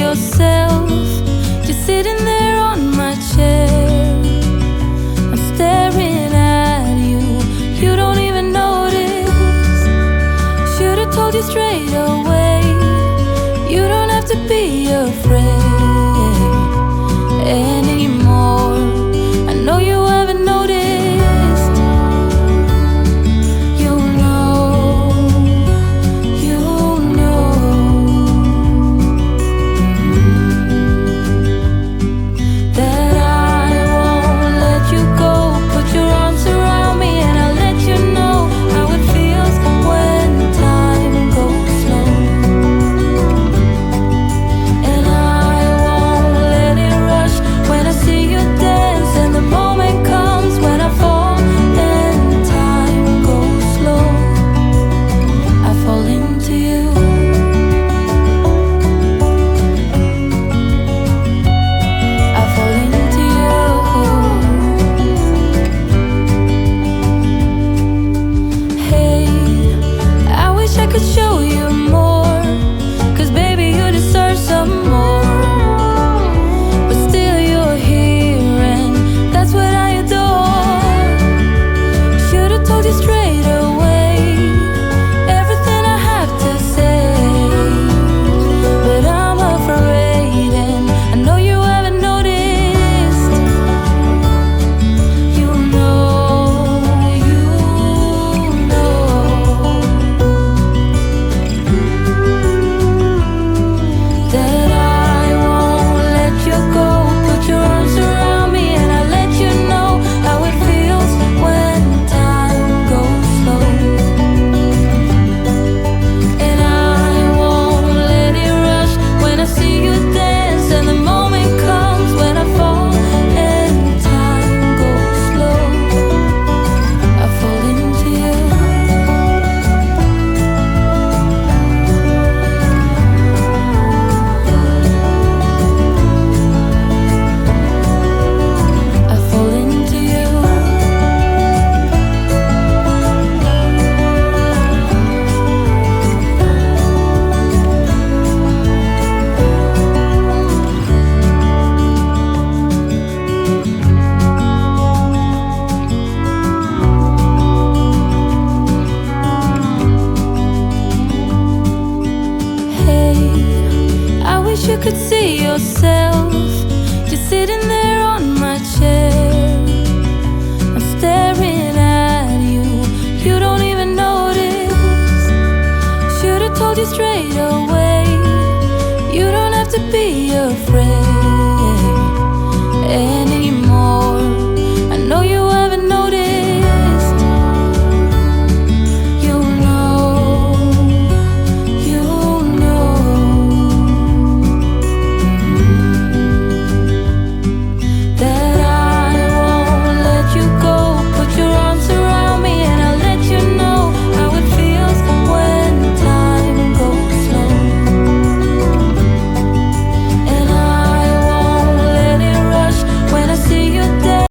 yourself just sitting there on my chair. I'm staring at you, you don't even notice. Should've told you straight away, you don't have to be afraid anymore. I know you haven't noticed. You know that I won't let you go. Put your arms around me and I'll let you know how it feels when time goes slow. And I won't let it rush when I see you dance, and the moment comes when I fall and time goes slow. I fall into you. I fall into you. Hey, I wish I could show you more, 'cause baby you deserve some more. But still you're here and that's what I adore. Should've told you straight away everything I have to say, but I'm afraid and I know you haven't noticed. You know that I won't let you go. Put your arms around me and I'll let you know how it feels when time goes slow. And I won't let it rush when I see you dance, and the moment comes when I fall and time goes slow. I fall into you. I fall into you. Hey, I wish you could see yourself just sitting there on my chair. I'm staring at you, you don't even notice. Should've told you straight away, you don't have to be afraid